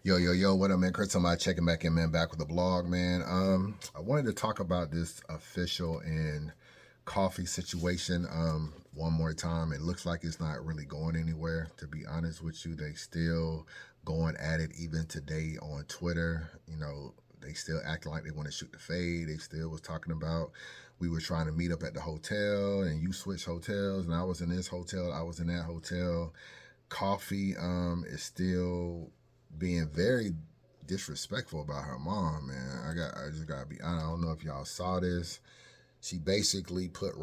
Yo, what up, man? Chris, somebody checking back in, man. Back with the blog, man. I wanted to talk about this official and coffee situation one more time. It looks like it's not really going anywhere, to be honest with you. They still going at it even today on Twitter. They still acting like they want to shoot the fade. They still was talking about we were trying to meet up at the hotel and you switched hotels and I was in this hotel, I was in that hotel. Coffee is still being very disrespectful about her mom, man. I just gotta be honest. I don't know if y'all saw this. She basically put,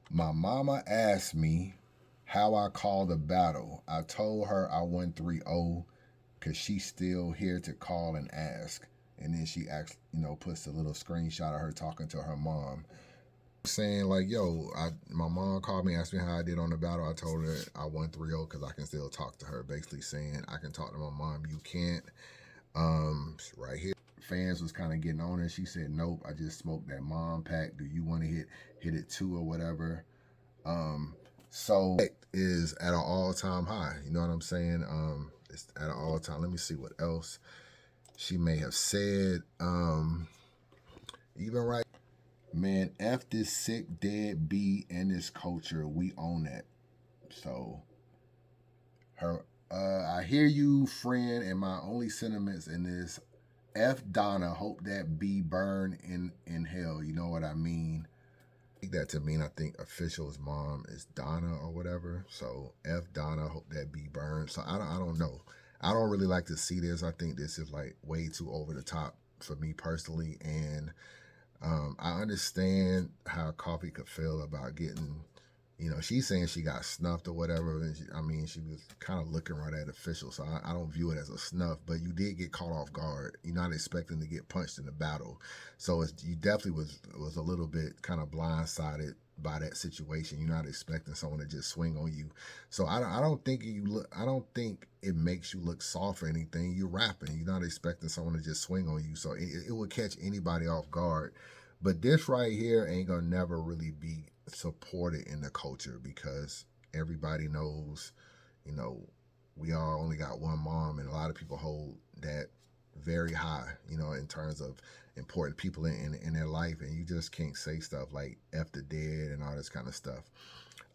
my mama asked me how I called the battle. I told her I won 3-0 because she's still here to call and ask. And then she actually, puts a little screenshot of her talking to her mom. Saying like, yo, my mom called me, asked me how I did on the battle. I told her I won 3-0 because I can still talk to her. Basically saying I can talk to my mom. You can't. Right here, fans was kind of getting on her. She said, nope, I just smoked that mom pack. Do you want to hit it too or whatever? So it is at an all-time high. You know what I'm saying? It's at an all-time. Let me see what else she may have said. Even right, man, F this sick dead B and this culture. We own that. So I hear you, friend, and my only sentiments in this, F Donna, hope that B burn in hell. You know what I mean? Take that to mean I think official's mom is Donna or whatever. So F Donna, hope that B burn. So I don't know. I don't really like to see this. I think this is like way too over the top for me personally. And I understand how Coffee could feel about getting, she's saying she got snuffed or whatever. And she was kind of looking right at official. So I don't view it as a snuff, but you did get caught off guard. You're not expecting to get punched in the battle. So you definitely was a little bit kind of blindsided by that situation. You're not expecting someone to just swing on you. So I don't think I don't think it makes you look soft or anything. You're rapping. You're not expecting someone to just swing on you. So it would catch anybody off guard. But this right here ain't gonna never really be supported in the culture because everybody knows, you know, we all only got one mom, and a lot of people hold that very high, in terms of important people in their life, and you just can't say stuff like "f the dead" and all this kind of stuff.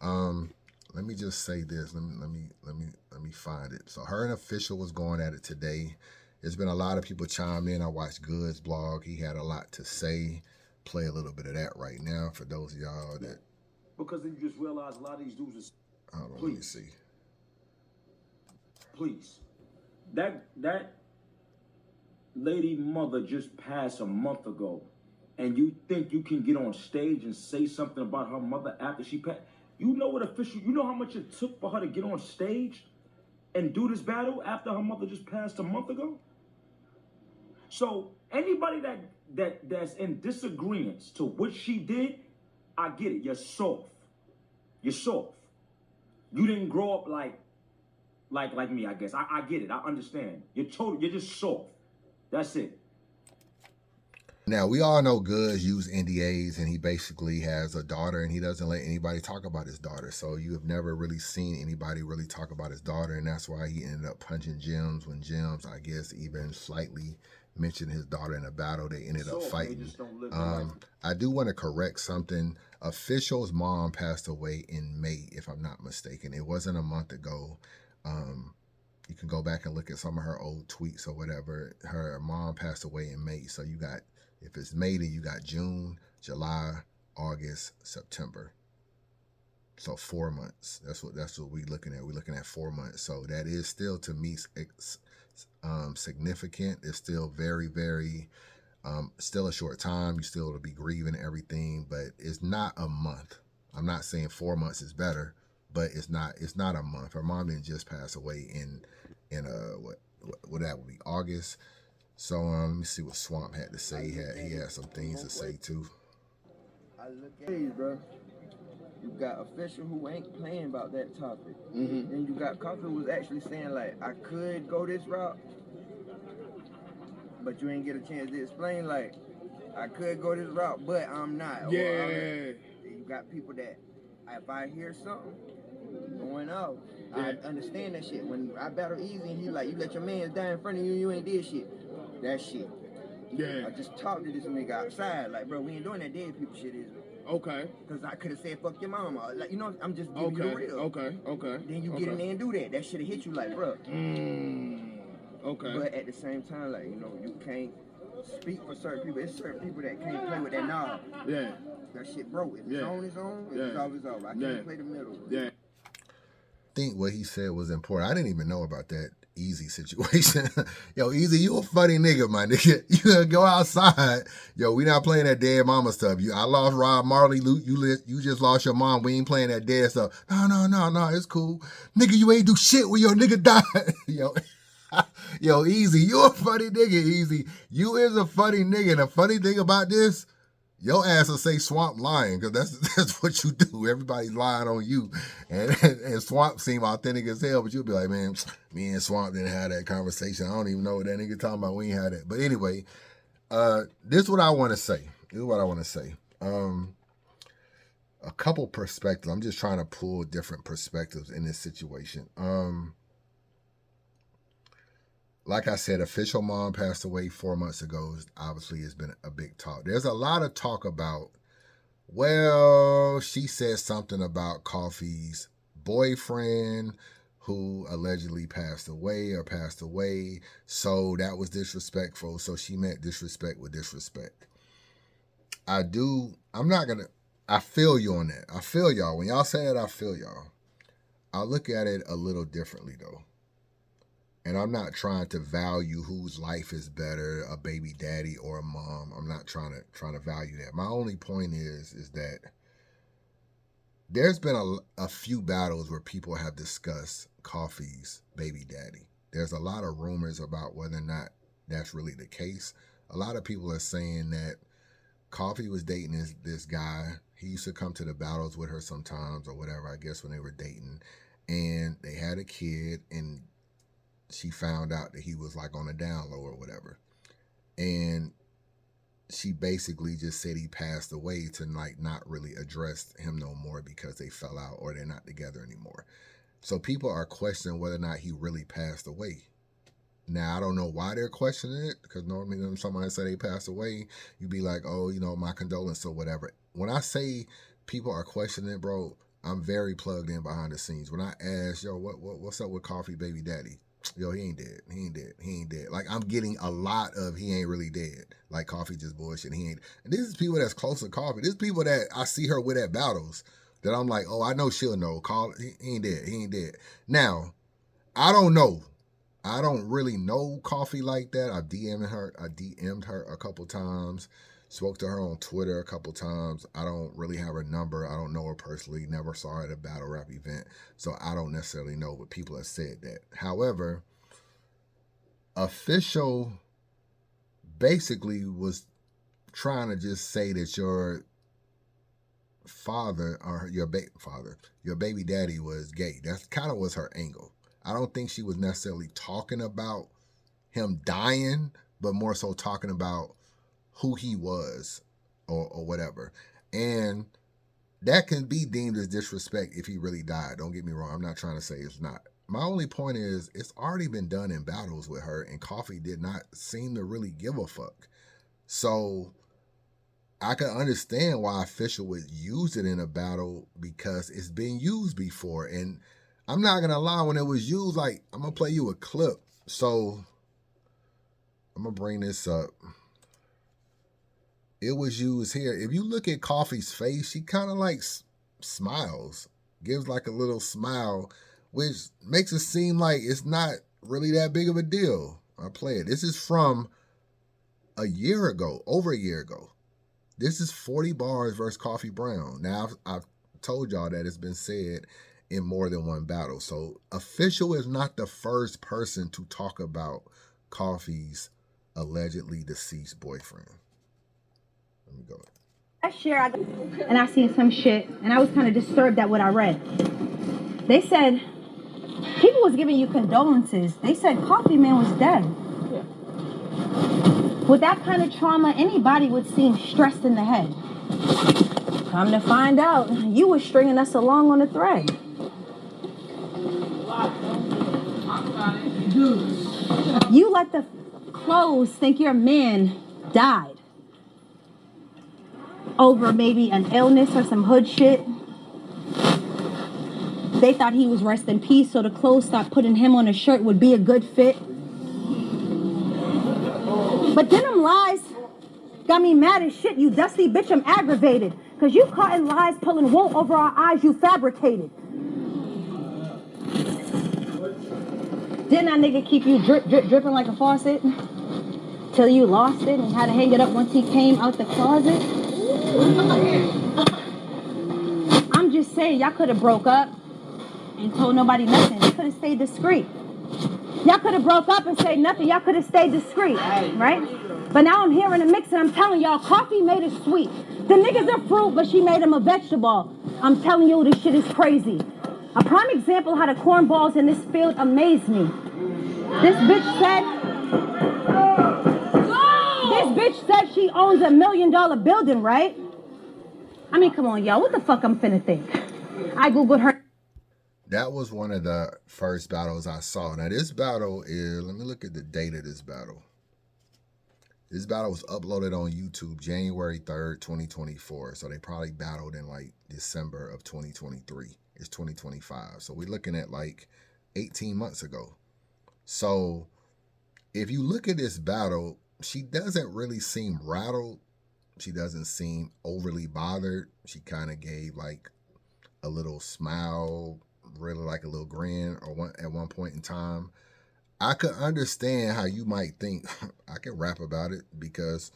Let me just say this. Let me find it. So her and official was going at it today. There's been a lot of people chime in. I watched Good's blog. He had a lot to say. Play a little bit of that right now for those of y'all that. Because then you just realize a lot of these dudes is. Hold on, let me see. Please, that lady mother just passed a month ago, and you think you can get on stage and say something about her mother after she passed? You know what official? You know how much it took for her to get on stage and do this battle after her mother just passed a month ago? So anybody that's in disagreement to what she did, I get it. You're soft. You're soft. You didn't grow up like me, I guess. I get it. I understand. You're just soft. That's it. Now, we all know Goods use NDAs, and he basically has a daughter, and he doesn't let anybody talk about his daughter. So you have never really seen anybody really talk about his daughter, and that's why he ended up punching Gems when Gems, I guess, even slightly mentioned his daughter in a battle. They ended up fighting. I do want to correct something. Official's mom passed away in May, if I'm not mistaken. It wasn't a month ago. You can go back and look at some of her old tweets or whatever. Her mom passed away in May. So you got, if it's May, then you got June, July, August, September. So 4 months. That's what we're looking at. We're looking at 4 months. So that is still, to me, significant. It's still very, very, still a short time. You still to be grieving everything, but it's not a month. I'm not saying 4 months is better, but it's not a month. Her mom didn't just pass away in what that would be, August. So let me see what Swamp had to say. He had some things to say too. I look at you, bro. You got official who ain't playing about that topic. Then you got Coffee who was actually saying like, I could go this route, but you ain't get a chance to explain like, I could go this route, but I'm not. Yeah. You got people that, if I hear something going out, I understand that shit. When I battle Easy and he like, you let your man die in front of you, you ain't did shit. That shit. Yeah. I just talked to this nigga outside, like, bro, we ain't doing that dead people shit, is it? Okay. Because I could have said, fuck your mama. Like, you know, I'm just giving you the real. Okay. Then you get in there and do that. That should have hit you like, bro. Okay. But at the same time, like, you know, you can't speak for certain people. It's certain people that can't play with that knob. Yeah. That shit broke. If it's on, it's on. If it's off, it's off. I can't play the middle. Yeah. I think what he said was important. I didn't even know about that Easy situation. Yo, Easy, you a funny nigga, my nigga. You gonna go outside. Yo, we not playing that dead mama stuff. I lost Rob Marley. You just lost your mom. We ain't playing that dead stuff. No, it's cool. Nigga, you ain't do shit when your nigga died. Yo, Easy, you a funny nigga, Easy. You is a funny nigga. And the funny thing about this, your ass will say Swamp lying, because that's what you do. Everybody's lying on you. And Swamp seem authentic as hell, but you'll be like, man, me and Swamp didn't have that conversation. I don't even know what that nigga talking about. We ain't had that. But anyway, this is what I want to say. A couple perspectives. I'm just trying to pull different perspectives in this situation. Like I said, official mom passed away 4 months ago. Obviously, it's been a big talk. There's a lot of talk about, well, she said something about Coffee's boyfriend who allegedly passed away. So that was disrespectful. So she meant disrespect with disrespect. I feel you on that. I feel y'all. When y'all say that, I feel y'all. I look at it a little differently, though. And I'm not trying to value whose life is better, a baby daddy or a mom. I'm not trying to value that. My only point is that there's been a few battles where people have discussed Coffee's baby daddy. There's a lot of rumors about whether or not that's really the case. A lot of people are saying that Coffee was dating this guy. He used to come to the battles with her sometimes or whatever, I guess, when they were dating. And they had a kid, and she found out that he was like on a down low or whatever. And she basically just said he passed away to like not really address him no more because they fell out or they're not together anymore. So people are questioning whether or not he really passed away. Now, I don't know why they're questioning it, because normally when somebody say they passed away, you'd be like, oh, you know, my condolences or whatever. When I say people are questioning it, bro, I'm very plugged in behind the scenes. When I ask, yo, what's up with Coffee baby daddy? Yo, he ain't dead. Like, I'm getting a lot of he ain't really dead. Like, Coffee just bullshit. He ain't. And this is people that's close to Coffee. This is people that I see her with at battles that I'm like, oh, I know she'll know. He ain't dead. Now, I don't know. I don't really know Coffee like that. I DM'd her a couple times. Spoke to her on Twitter a couple times. I don't really have her number. I don't know her personally. Never saw her at a battle rap event. So I don't necessarily know, but people have said that. However, Official basically was trying to just say that your father or your baby daddy was gay. That's kind of was her angle. I don't think she was necessarily talking about him dying, but more so talking about who he was or whatever. And that can be deemed as disrespect if he really died. Don't get me wrong. I'm not trying to say it's not. My only point is it's already been done in battles with her, and Coffee did not seem to really give a fuck. So I can understand why Official would use it in a battle because it's been used before. And I'm not going to lie, when it was used, like, I'm going to play you a clip. So I'm going to bring this up. It was used here. If you look at Coffee's face, she kind of like smiles, gives like a little smile, which makes it seem like it's not really that big of a deal. I'll play it. This is from over a year ago. This is 40 bars versus Coffee Brown. Now, I've told y'all that it's been said in more than one battle. So Official is not the first person to talk about Coffee's allegedly deceased boyfriend. Let me go. Last year, and I seen some shit, and I was kind of disturbed at what I read. They said people was giving you condolences. They said Coffee Man was dead. Yeah. With that kind of trauma, anybody would seem stressed in the head. Come to find out, you were stringing us along on a thread. You let the clothes think your man died over maybe an illness or some hood shit. They thought he was rest in peace, so the clothes stopped putting him on a shirt would be a good fit. But then them lies got me mad as shit. You dusty bitch, I'm aggravated. Cause you caught in lies pulling wool over our eyes you fabricated. Didn't that nigga keep you dripping like a faucet? Till you lost it and had to hang it up once he came out the closet? I'm just saying, y'all could have broke up and told nobody nothing. Y'all could have stayed discreet. Y'all could have broke up and said nothing. Y'all could have stayed discreet, right? But now I'm hearing a mix and I'm telling y'all, coffee made it sweet. The nigga's a fruit, but she made him a vegetable. I'm telling you, this shit is crazy. A prime example how the cornballs in this field amaze me. This bitch said she owns $1 million building, right? I mean, come on, y'all. What the fuck I'm finna think? I Googled her. That was one of the first battles I saw. Now, this battle is, let me look at the date of this battle. This battle was uploaded on YouTube January 3rd, 2024. So they probably battled in like December of 2023. It's 2025. So we're looking at like 18 months ago. So if you look at this battle, she doesn't really seem rattled. She doesn't seem overly bothered. She kind of gave like a little smile, really like a little grin at one point in time. I could understand how you might think I can rap about it because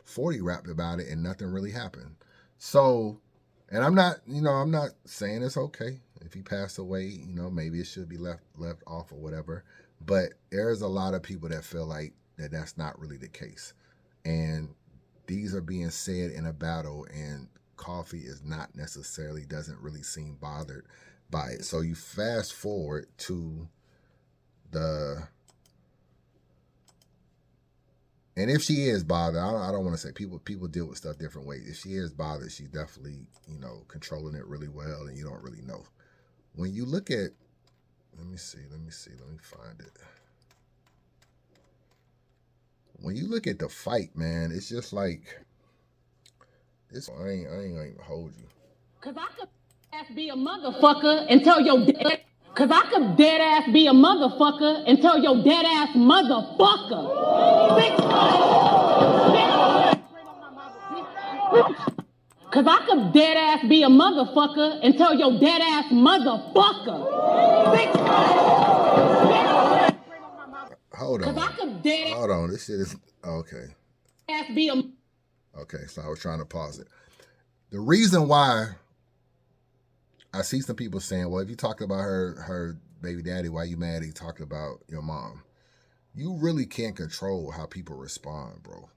40 rapped about it and nothing really happened. So, and I'm not saying it's okay if he passed away, maybe it should be left off or whatever. But there's a lot of people that feel like that's not really the case. And these are being said in a battle, and Coffee is not necessarily, doesn't really seem bothered by it. So you fast forward to and if she is bothered, I don't want to say people deal with stuff different ways. If she is bothered, she's definitely, controlling it really well, and you don't really know. When you look at, let me find it. When you look at the fight, man, it's just like, I ain't gonna even hold you. Cause I could ass be a motherfucker and tell your dad. Cause I could dead ass be a motherfucker and tell your dead ass motherfucker. Cause I could dead ass be a motherfucker and tell your dead ass motherfucker. Hold on. Hold on. This shit is okay. Okay, so I was trying to pause it. The reason why I see some people saying, well, if you talked about her baby daddy, why you mad he talked about your mom? You really can't control how people respond, bro.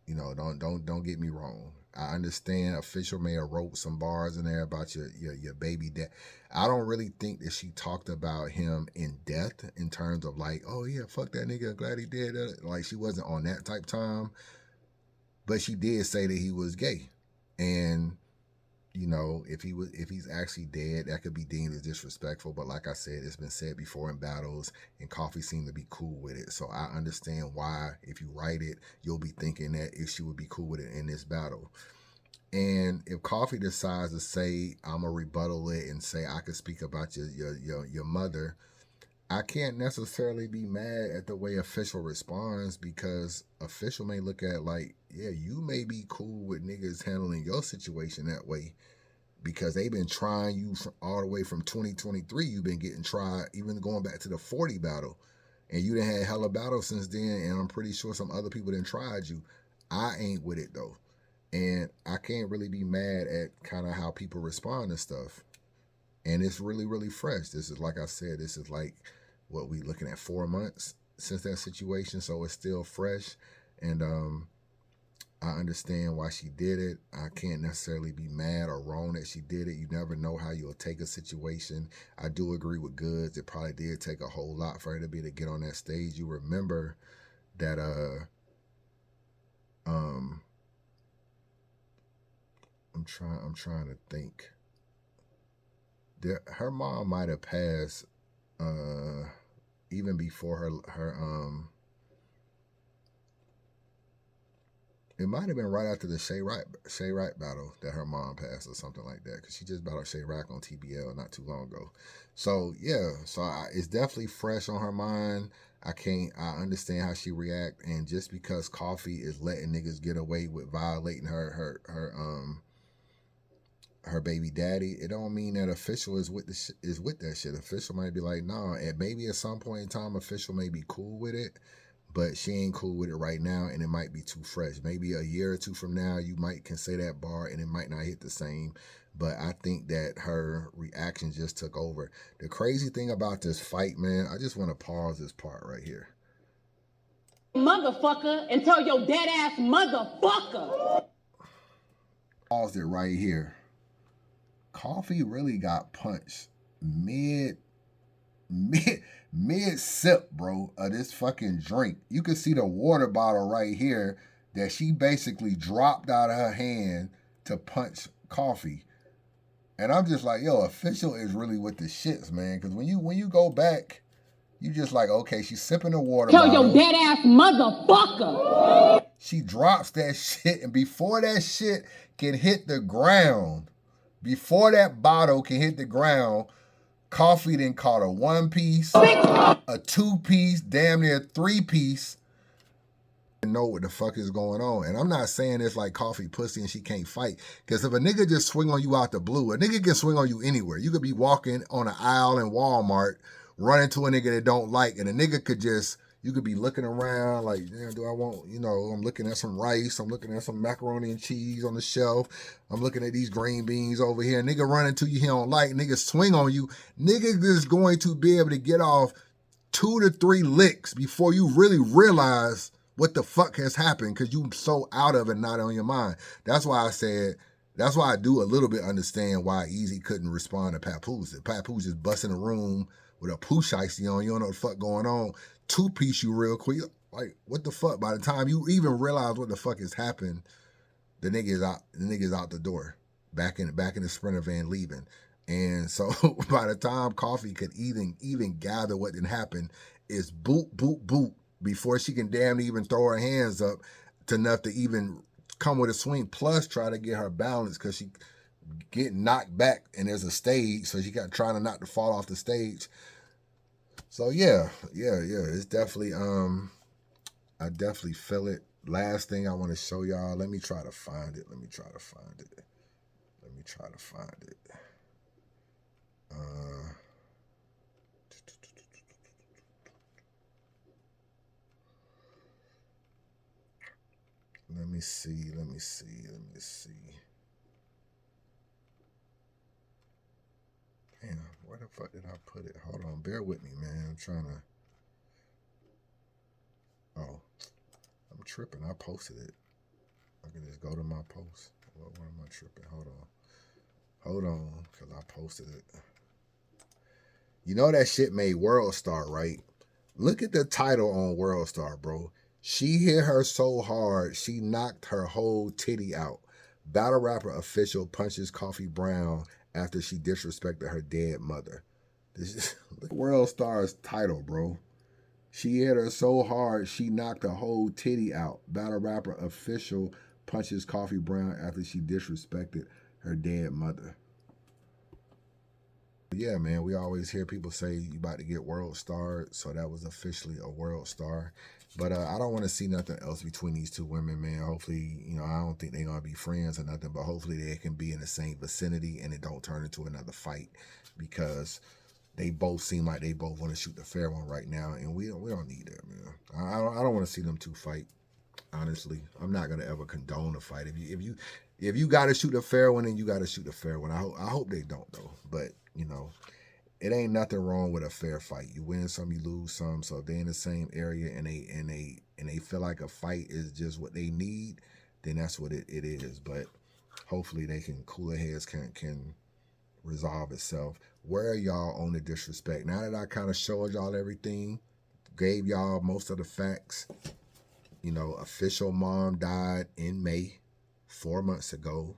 Don't get me wrong. I understand Official may have wrote some bars in there about your baby dad. I don't really think that she talked about him in depth in terms of like, oh yeah, fuck that nigga, glad he did that. Like, she wasn't on that type time. But she did say that he was gay. And if he's actually dead, that could be deemed as disrespectful. But like I said, it's been said before in battles, and Coffee seemed to be cool with it. So I understand why, if you write it, you'll be thinking that if she would be cool with it in this battle. And if Coffee decides to say, I'm a rebuttal it and say I could speak about your mother, I can't necessarily be mad at the way Official responds, because Official may look at like, yeah, you may be cool with niggas handling your situation that way because they've been trying you all the way from 2023. You've been getting tried, even going back to the 40 battle. And you done had hella battles since then, and I'm pretty sure some other people done tried you. I ain't with it, though. And I can't really be mad at kind of how people respond to stuff. And it's really, really fresh. This is, like I said, this is like, what we looking at, 4 months since that situation, so it's still fresh. And I understand why she did it. I can't necessarily be mad or wrong that she did it. You never know how you'll take a situation. I do agree with Goods. It probably did take a whole lot for her to be able to get on that stage. You remember that I'm trying to think. Her mom might have passed even before her it might have been right after the Shay Wright battle that her mom passed or something like that, because she just battled Shay Wright on TBL not too long ago. So yeah, it's definitely fresh on her mind. I understand how she react, and just because Coffee is letting niggas get away with violating her baby daddy, it don't mean that Official is with that shit. Official might be like, nah, and maybe at some point in time, Official may be cool with it, but she ain't cool with it right now, and it might be too fresh. Maybe a year or two from now, you can say that bar, and it might not hit the same. But I think that her reaction just took over. The crazy thing about this fight, man, I just want to pause this part right here. Motherfucker, and tell your dead ass motherfucker. Paused it right here. Coffee really got punched mid sip, bro, of this fucking drink. You can see the water bottle right here that she basically dropped out of her hand to punch Coffee. And I'm just like, yo, Official is really with the shits, man. Because when you go back, you just like, okay, she's sipping the water bottle. Tell your dead ass motherfucker. She drops that shit, and before that shit can hit the ground, before that bottle can hit the ground, Coffee then caught a 1-piece, a 2-piece, damn near 3-piece. Know what the fuck is going on. And I'm not saying it's like Coffee pussy and she can't fight, because if a nigga just swing on you out the blue, a nigga can swing on you anywhere. You could be walking on an aisle in Walmart, run into a nigga that don't like, and a nigga could just, you could be looking around like, damn, do I want, I'm looking at some rice, I'm looking at some macaroni and cheese on the shelf, I'm looking at these green beans over here. Nigga run into you he don't like, nigga swing on you, nigga is going to be able to get off 2 to 3 licks before you really realize what the fuck has happened, because you so out of it, not on your mind. That's why I do a little bit understand why Easy couldn't respond to Papoose. If Papoose just bust in a room with a pooch icy on, you don't know what the fuck going on, 2-piece you real quick, like, what the fuck? By the time you even realize what the fuck has happened, the nigga is out the door, back in the Sprinter van leaving. And so by the time Coffee could even gather what didn't happen, is boot, boot, boot, before she can damn even throw her hands up to enough to even come with a swing, plus try to get her balance, because she get knocked back and there's a stage, so she got trying to not to fall off the stage. So yeah, it's definitely, I definitely feel it. Last thing I want to show y'all, let me try to find it. Let me see. Damn, where the fuck did I put it? Hold on, bear with me, man. I'm trying to. Oh, I'm tripping. I posted it. I can just go to my post. What am I tripping? Hold on, because I posted it. You know that shit made World Star, right? Look at the title on World Star, bro. She hit her so hard, she knocked her whole titty out. Battle rapper Official punches Coffee Brown after she disrespected her dead mother. This is World Star's title, bro. She hit her so hard, she knocked her whole titty out. Battle rapper Official punches Coffee Brown after she disrespected her dead mother. Yeah, man, we always hear people say you about to get World Star, so that was officially a World Star. But I don't want to see nothing else between these two women, man. Hopefully, I don't think they're going to be friends or nothing, but hopefully they can be in the same vicinity and it don't turn into another fight, because they both seem like they both want to shoot the fair one right now, and we don't need that, man. I don't want to see them two fight. Honestly, I'm not gonna ever condone a fight. If you got to shoot a fair one, then you got to shoot a fair one. I hope they don't though. But it ain't nothing wrong with a fair fight. You win some, you lose some. So if they're in the same area and they feel like a fight is just what they need, then that's what it is. But hopefully they can cooler heads can resolve itself. Where are y'all on the disrespect? Now that I kind of showed y'all everything, gave y'all most of the facts. Official mom died in May, 4 months ago.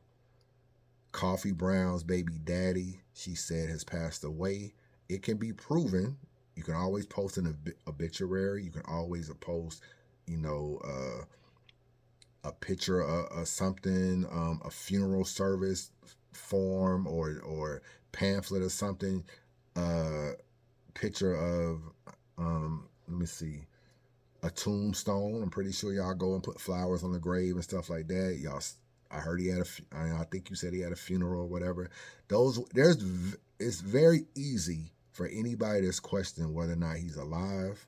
Coffee Brown's baby daddy, she said, has passed away. It can be proven You can always post an obituary. You can always post, a picture of something, a funeral service form or pamphlet or something, picture of, let me see, a tombstone. I'm pretty sure y'all go and put flowers on the grave and stuff like that. Y'all, I heard he had I think you said he had a funeral or whatever. It's very easy for anybody that's questioning whether or not he's alive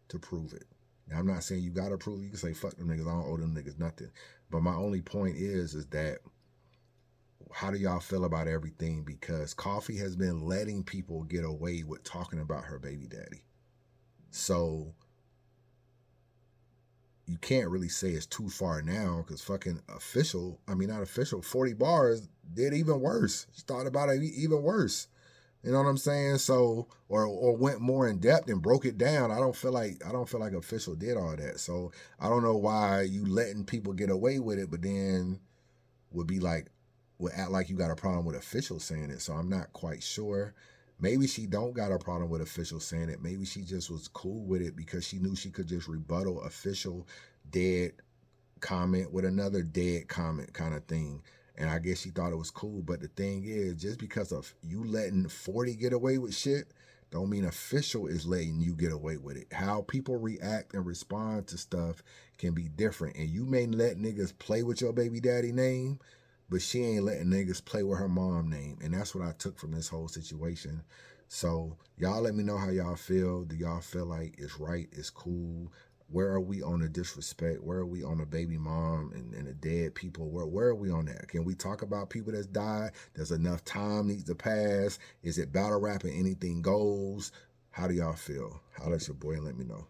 to prove it. Now, I'm not saying you gotta prove it. You can say fuck them niggas. I don't owe them niggas nothing. But my only point is that how do y'all feel about everything? Because Coffee has been letting people get away with talking about her baby daddy. So you can't really say it's too far now because fucking not official, 40 bars did even worse. She thought about it even worse. You know what I'm saying? So, or went more in depth and broke it down. I don't feel like official did all that. So I don't know why you letting people get away with it, but then would act like you got a problem with official saying it. So I'm not quite sure. Maybe she don't got a problem with official saying it. Maybe she just was cool with it because she knew she could just rebuttal official dead comment with another dead comment kind of thing. And I guess she thought it was cool. But the thing is, just because of you letting 40 get away with shit, don't mean official is letting you get away with it. How people react and respond to stuff can be different. And you may let niggas play with your baby daddy name, but she ain't letting niggas play with her mom name. And that's what I took from this whole situation. So y'all let me know how y'all feel. Do y'all feel like it's right, it's cool? Where are we on the disrespect? Where are we on the baby mom and the dead people? Where are we on that? Can we talk about people that's died? There's enough time needs to pass. Is it battle rapping? Anything goes? How do y'all feel? Holla at your boy and let me know.